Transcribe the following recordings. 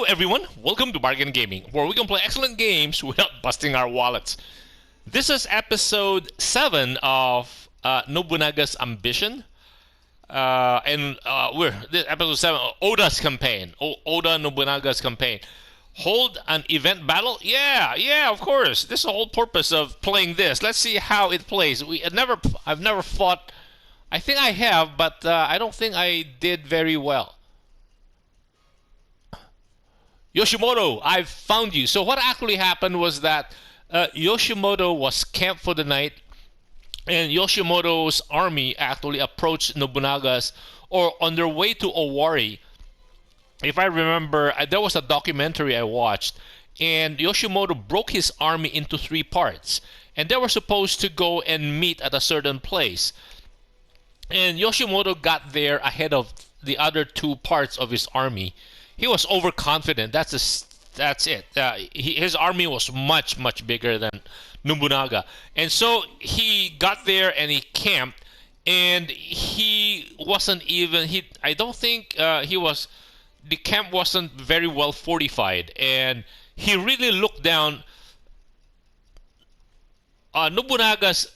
everyone, welcome to Bargain Gaming, where we can play excellent games without busting our wallets. This is episode 7 of Nobunaga's Ambition. This episode 7 of Oda's campaign. Oda Nobunaga's campaign. Hold an event battle? Yeah, of course. This is the whole purpose of playing this. Let's see how it plays. I've never fought. I think I have, but I don't think I did very well. Yoshimoto, I've found you. So what actually happened was that Yoshimoto was camped for the night, and Yoshimoto's army actually approached Nobunaga's, or on their way to Owari. If I remember, there was a documentary I watched, and Yoshimoto broke his army into 3 parts, and they were supposed to go and meet at a certain place. And Yoshimoto got there ahead of the other 2 parts of his army. He was overconfident. That's it. His army was much bigger than Nobunaga, and so he got there and he camped. And he wasn't even. I don't think he was. The camp wasn't very well fortified, and he really looked down. Nobunaga's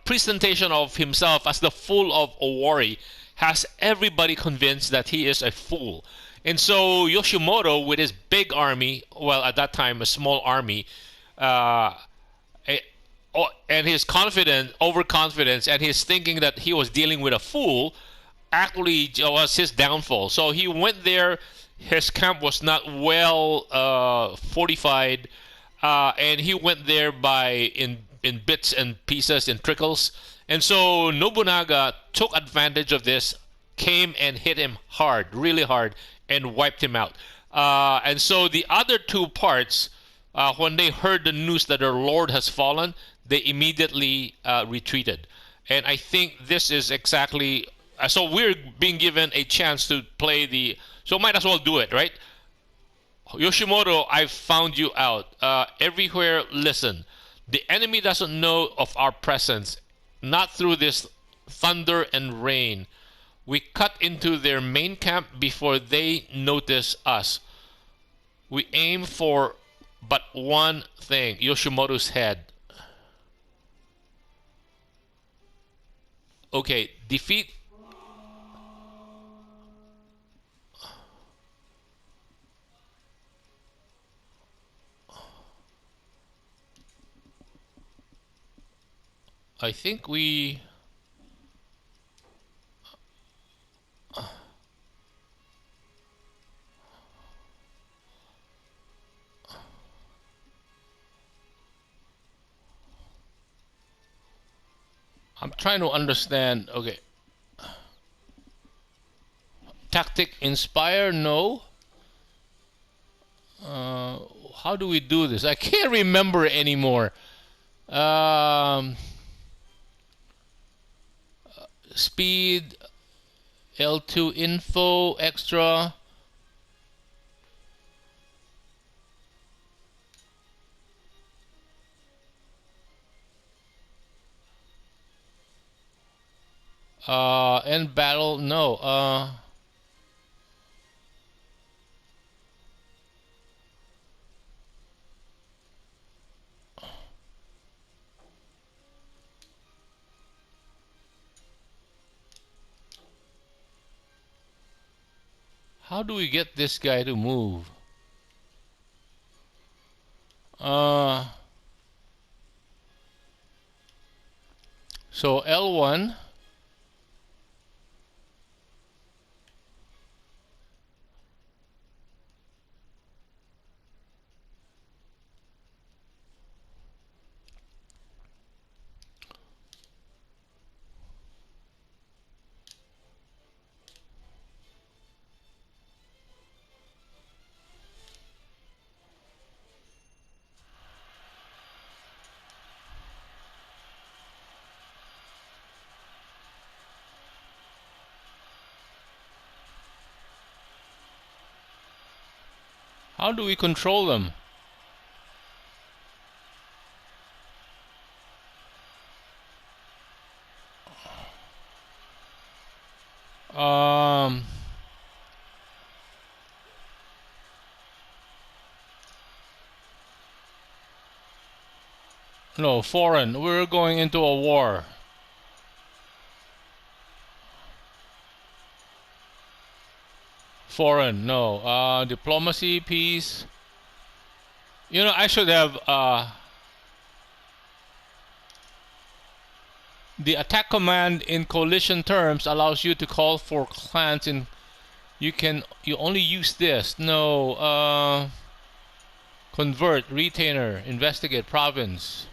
presentation of himself as the fool of Owari has everybody convinced that he is a fool. And so Yoshimoto, with his big army, well, at that time a small army, and his overconfidence, and his thinking that he was dealing with a fool, actually was his downfall. So he went there. His camp was not well fortified, and he went there in bits and pieces and trickles. And so Nobunaga took advantage of this, came and hit him hard, really hard, and wiped him out. And so the other 2 parts, when they heard the news that their lord has fallen, they immediately retreated. And I think this is exactly... so we're being given a chance to play the... So might as well do it, right? Yoshimoto, I've found you out. Everywhere, listen. The enemy doesn't know of our presence. Not through this thunder and rain. We cut into their main camp before they notice us. We aim for but one thing, Yoshimoto's head. Okay, defeat... I think we... I'm trying to understand. Okay. Tactic inspire? No. How do we do this? I can't remember anymore. Speed, L2 info, extra. End battle, no. How do we get this guy to move? So L1. How do we control them? No, foreign. We're going into a war. Foreign, no. Diplomacy, peace. You know, I should have the attack command in coalition terms allows you to call for clans in. You only use this. No. Convert, retainer, investigate, province.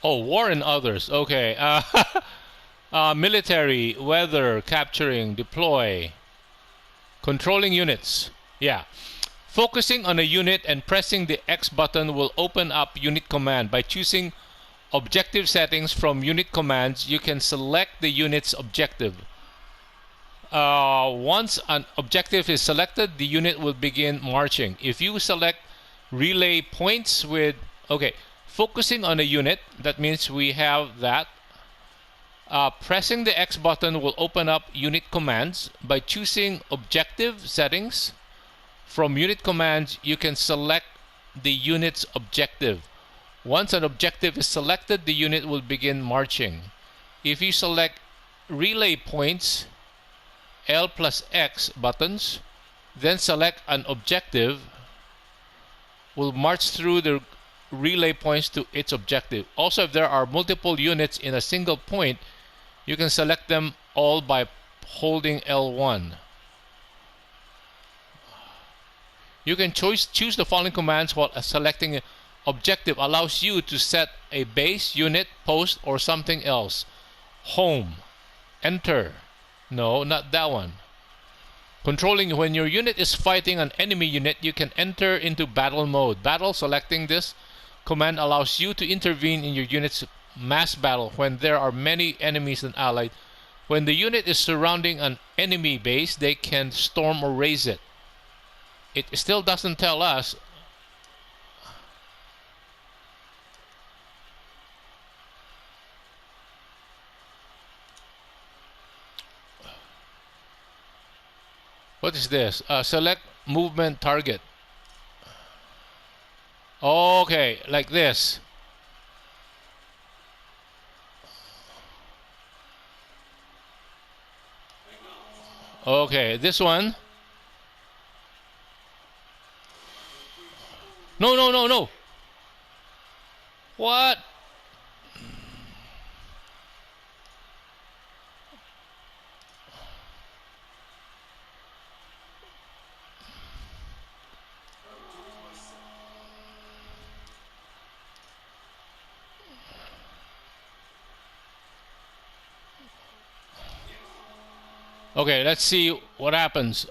Oh, war and others. Okay. Military, weather, capturing, deploy, controlling units. Yeah. Focusing on a unit and pressing the X button will open up unit command. By choosing objective settings from unit commands, you can select the unit's objective. Once an objective is selected, the unit will begin marching. If you select relay points with, okay, focusing on a unit, that means we have that. Pressing the X button will open up unit commands. By choosing objective settings from unit commands, you can select the unit's objective. Once an objective is selected, the unit will begin marching. If you select relay points, L plus X buttons, then select an objective, will march through the relay points to its objective. Also, if there are multiple units in a single point, you can select them all by holding L1. You can choose the following commands while selecting an objective. Allows you to set a base, unit, post, or something else. Home. Enter. No, not that one. Controlling, when your unit is fighting an enemy unit, you can enter into battle mode. Battle, selecting this command allows you to intervene in your unit's mass battle when there are many enemies and allied. When the unit is surrounding an enemy base, they can storm or raze it. It still doesn't tell us. What is this? Select movement target. Okay, like this. Okay, this one. No, no, no, no. What? Okay, let's see what happens.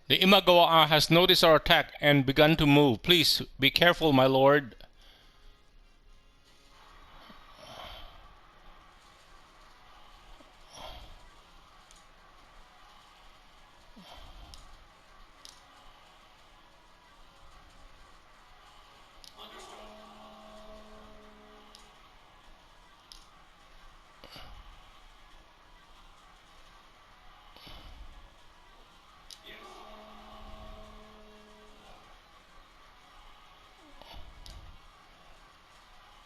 The Imagawa has noticed our attack and begun to move. Please be careful, my lord.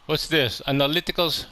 What's this? Analyticals.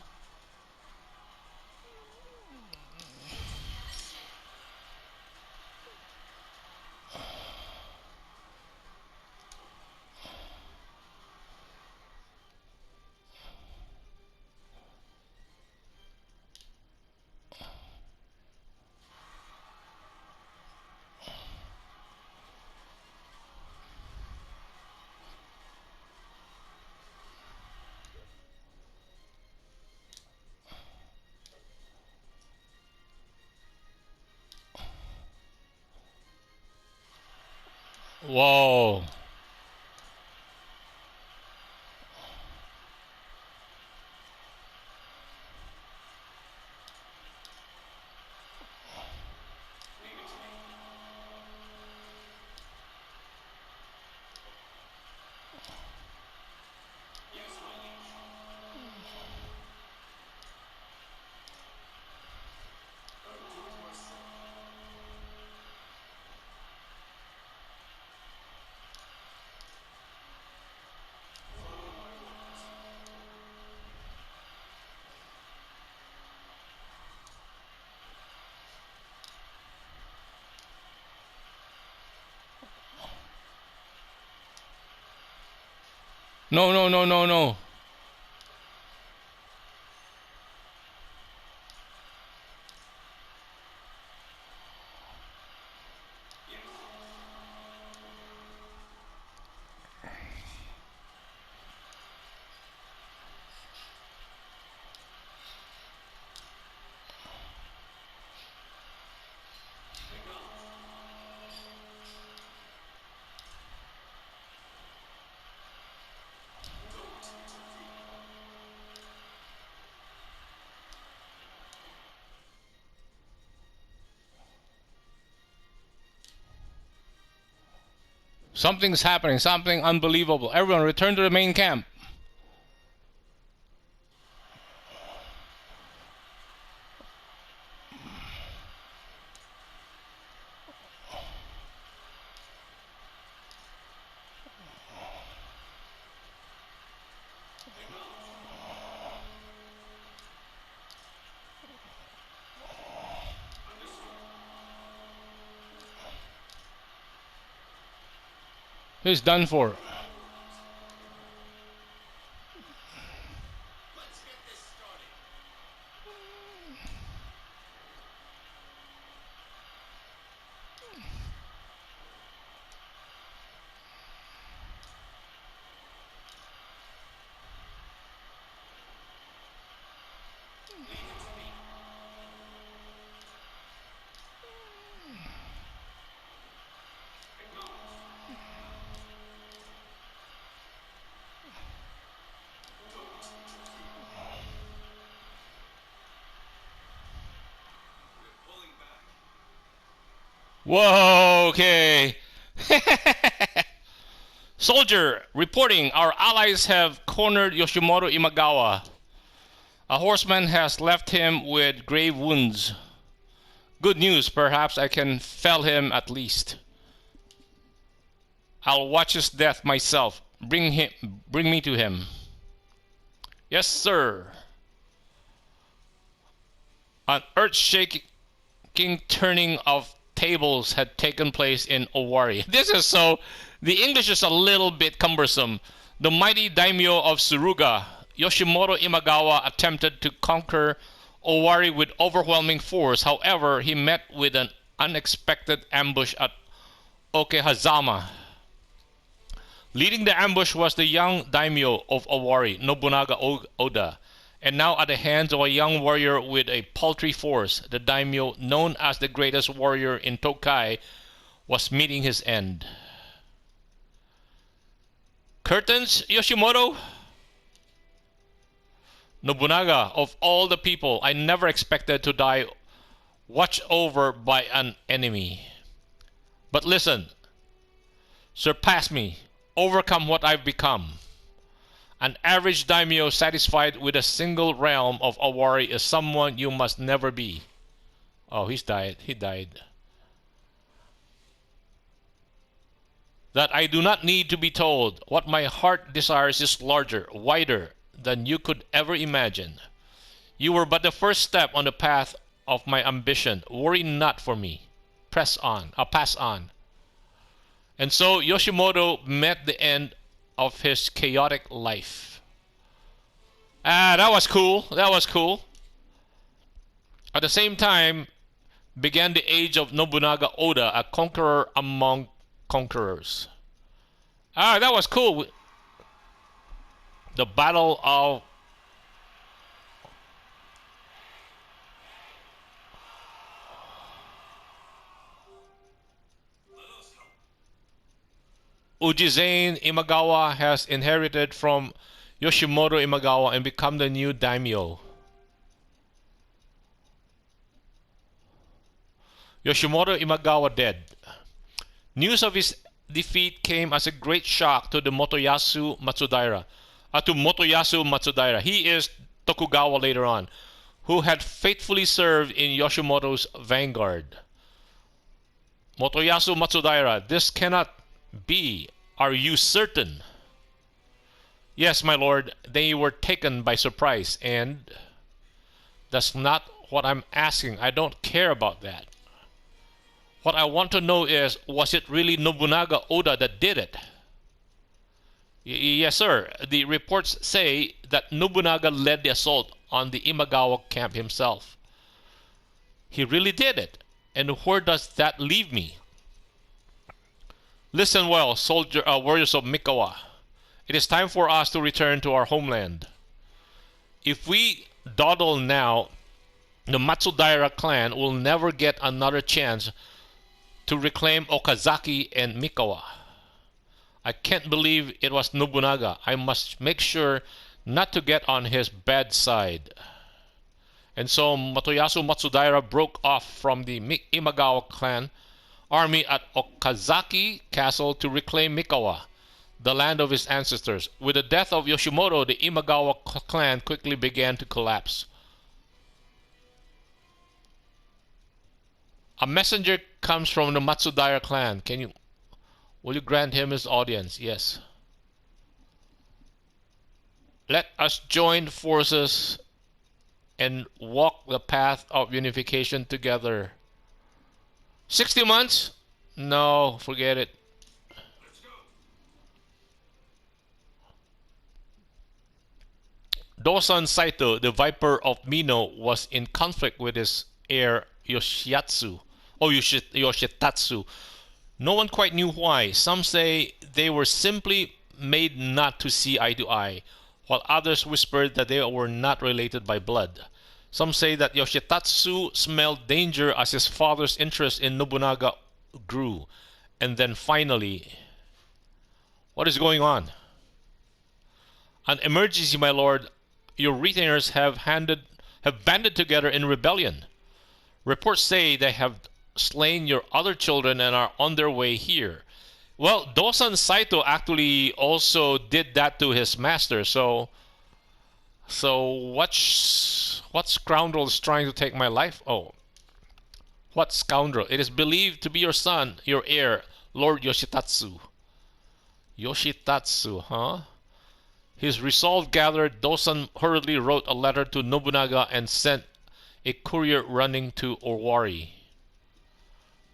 Whoa. No, no, no, no, no. Something's happening, something unbelievable. Everyone return to the main camp. He's done for. Whoa, okay. Soldier, reporting, our allies have cornered Yoshimoto Imagawa. A horseman has left him with grave wounds. Good news, perhaps I can fell him at least. I'll watch his death myself. Bring me to him. Yes, sir. An earth-shaking turning of tables had taken place in Owari. This is so... The English is a little bit cumbersome. The mighty daimyo of Suruga, Yoshimoto Imagawa, attempted to conquer Owari with overwhelming force. However, he met with an unexpected ambush at Okehazama. Leading the ambush was the young daimyo of Owari, Nobunaga Oda, and now at the hands of a young warrior with a paltry force, the daimyo, known as the greatest warrior in Tokai, was meeting his end. Curtains, Yoshimoto? Nobunaga, of all the people, I never expected to die watched over by an enemy. But listen, surpass me, overcome what I've become. An average daimyo satisfied with a single realm of Owari is someone you must never be. Oh, he's died. He died. That I do not need to be told. What my heart desires is larger, wider than you could ever imagine. You were but the first step on the path of my ambition. Worry not for me. Pass on. And so Yoshimoto met the end of his chaotic life. That was cool. That was cool. At the same time, began the age of Nobunaga Oda, a conqueror among conquerors. That was cool. The Battle of... Ujizane Imagawa has inherited from Yoshimoto Imagawa and become the new daimyo. Yoshimoto Imagawa dead. News of his defeat came as a great shock to the Motoyasu Matsudaira. He is Tokugawa later on, who had faithfully served in Yoshimoto's vanguard. Motoyasu Matsudaira, this cannot be. Are you certain? Yes, my lord, they were taken by surprise, and that's not what I'm asking. I don't care about that. What I want to know is, was it really Nobunaga Oda that did it? Yes, sir. The reports say that Nobunaga led the assault on the Imagawa camp himself. He really did it. And where does that leave me? Listen well, warriors of Mikawa. It is time for us to return to our homeland. If we dawdle now, the Matsudaira clan will never get another chance to reclaim Okazaki and Mikawa. I can't believe it was Nobunaga. I must make sure not to get on his bad side. And so Motoyasu Matsudaira broke off from the Imagawa clan army at Okazaki Castle to reclaim Mikawa, the land of his ancestors. With the death of Yoshimoto, the Imagawa clan quickly began to collapse. A messenger comes from the Matsudaira clan. Will you grant him his audience? Yes. Let us join forces and walk the path of unification together. 60 months? No, forget it. Dosan Saito, the Viper of Mino, was in conflict with his heir Yoshitatsu. No one quite knew why. Some say they were simply made not to see eye to eye, while others whispered that they were not related by blood. Some say that Yoshitatsu smelled danger as his father's interest in Nobunaga grew. And then finally, what is going on? An emergency, my lord. Your retainers have banded together in rebellion. Reports say they have slain your other children and are on their way here. Well, Dosan Saito actually also did that to his master, so what scoundrel is trying to take my life? Oh, what scoundrel? It is believed to be your son, your heir, Lord Yoshitatsu. Yoshitatsu, huh? His resolve gathered, Dosan hurriedly wrote a letter to Nobunaga and sent a courier running to Owari.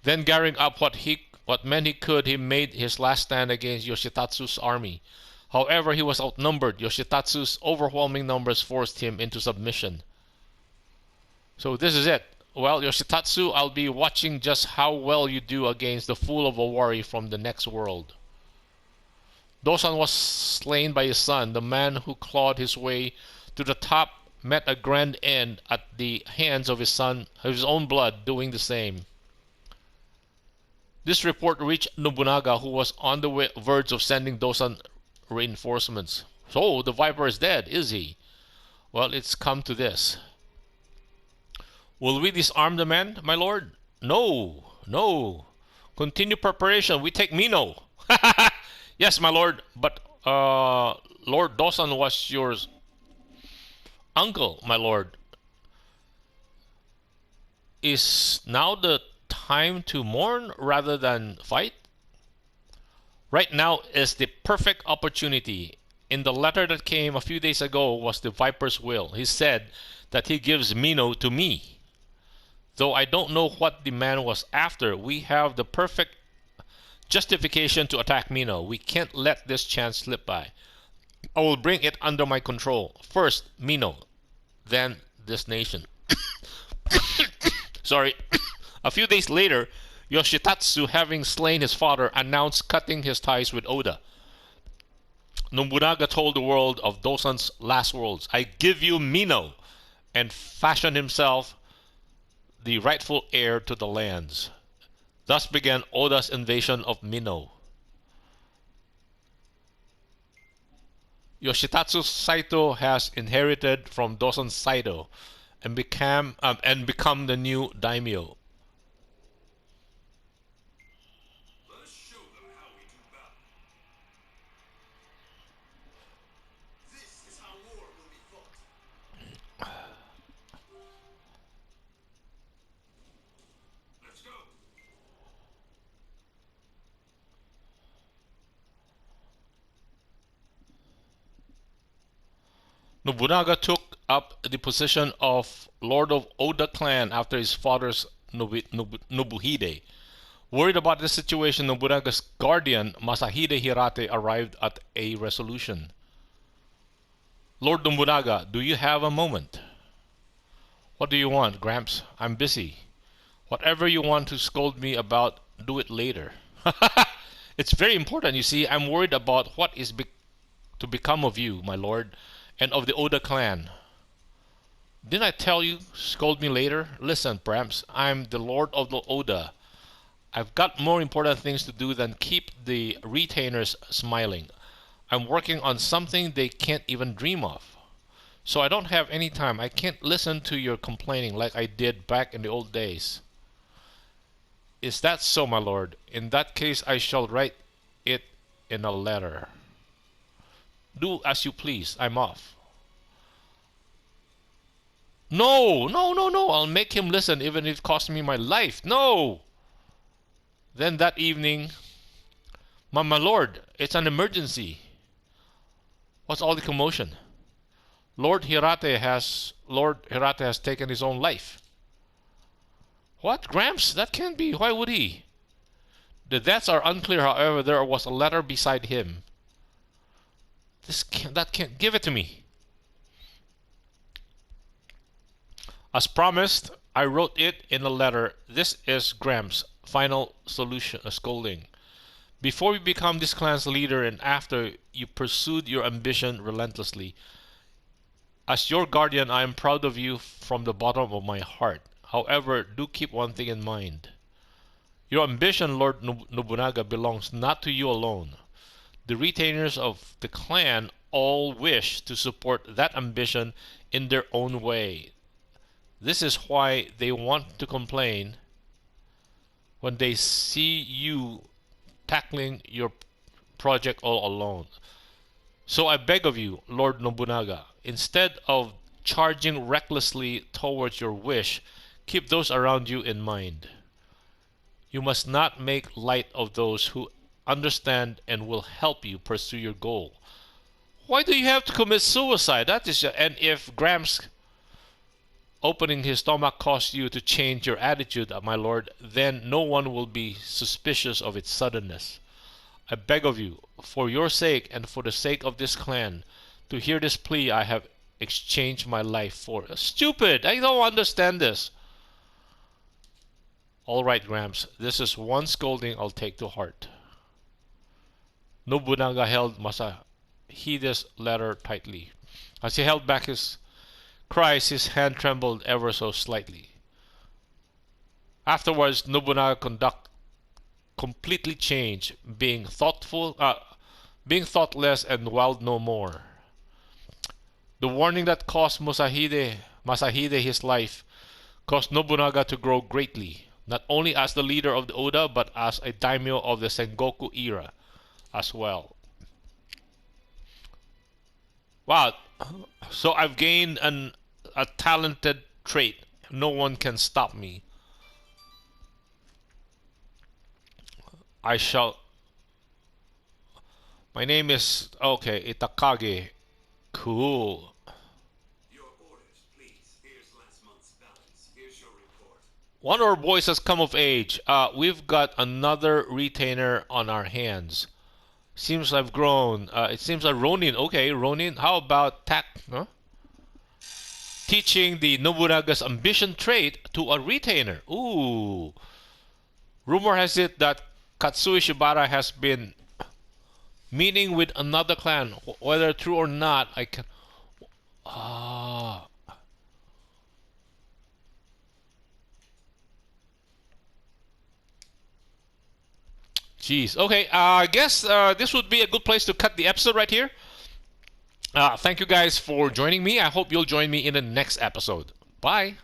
Then gathering up what men he could, he made his last stand against Yoshitatsu's army. However, he was outnumbered. Yoshitatsu's overwhelming numbers forced him into submission. So this is it. Well, Yoshitatsu, I'll be watching just how well you do against the fool of Owari from the next world. Dosan was slain by his son. The man who clawed his way to the top met a grand end at the hands of his son, of his own blood, doing the same. This report reached Nobunaga, who was on the verge of sending Dosan reinforcements. So, the Viper is dead, is he? Well, it's come to this. Will we disarm the men, my lord? No, no. Continue preparation. We take Mino. Yes, my lord, but Lord Dosan was your uncle, my lord. Is now the time to mourn rather than fight? Right now is the perfect opportunity. In the letter that came a few days ago was the Viper's will. He said that he gives Mino to me. Though I don't know what the man was after, we have the perfect justification to attack Mino. We can't let this chance slip by. I will bring it under my control. First, Mino, then this nation. Sorry. A few days later, Yoshitatsu, having slain his father, announced cutting his ties with Oda. Nobunaga told the world of Dosan's last words, I give you Mino, and fashioned himself the rightful heir to the lands. Thus began Oda's invasion of Mino. Yoshitatsu Saito has inherited from Dosan Saito and become the new daimyo. Let's show them how we do battle. This is how war will be fought. Let's go. Nobunaga took up the position of Lord of Oda clan after his father's Nobuhide. Worried about the situation, Nobunaga's guardian, Masahide Hirate, arrived at a resolution. Lord Nobunaga, do you have a moment? What do you want, Gramps? I'm busy. Whatever you want to scold me about, do it later. It's very important, you see. I'm worried about what is to become of you, my lord, and of the Oda clan. Didn't I tell you, scold me later? Listen, Gramps, I'm the Lord of the Oda. I've got more important things to do than keep the retainers smiling. I'm working on something they can't even dream of. So I don't have any time. I can't listen to your complaining like I did back in the old days. Is that so, my lord? In that case, I shall write it in a letter. Do as you please. I'm off. No, no, no, no. I'll make him listen even if it costs me my life. No! Then that evening, my lord, it's an emergency. What's all the commotion? Lord Hirate has taken his own life. What, Gramps? That can't be. Why would he? The deaths are unclear, however, there was a letter beside him. That can't. Give it to me. As promised, I wrote it in a letter. This is Gramps' final scolding. Before you become this clan's leader and after you pursued your ambition relentlessly, as your guardian, I am proud of you from the bottom of my heart. However, do keep one thing in mind. Your ambition, Lord Nobunaga, belongs not to you alone. The retainers of the clan all wish to support that ambition in their own way. This is why they want to complain when they see you tackling your project all alone. So I beg of you, Lord Nobunaga, instead of charging recklessly towards your wish, keep those around you in mind. You must not make light of those who understand and will help you pursue your goal. Why do you have to commit suicide? And if Gramps opening his stomach caused you to change your attitude, my lord, then no one will be suspicious of its suddenness. I beg of you, for your sake and for the sake of this clan, to hear this plea I have exchanged my life for. Stupid! I don't understand this. All right, Gramps, this is one scolding I'll take to heart. Nobunaga held Masahide's letter tightly. As he held back his cries, his hand trembled ever so slightly. Afterwards, Nobunaga completely changed, being thoughtless and wild no more. The warning that cost Masahide his life caused Nobunaga to grow greatly, not only as the leader of the Oda, but as a daimyo of the Sengoku era as well. Wow, so I've gained a talented trait. No one can stop me. I shall. My name is Itakage. Cool. Your orders, please. Here's last month's balance. Here's your report. One of our boys has come of age. We've got another retainer on our hands. Seems I've grown. It seems like Ronin. Okay, Ronin. How about Huh? Teaching the Nobunaga's ambition trait to a retainer. Ooh. Rumor has it that Katsui Shibata has been meeting with another clan. Whether true or not, I can. Ah. Jeez. Okay. I guess this would be a good place to cut the episode right here. Thank you guys for joining me. I hope you'll join me in the next episode. Bye.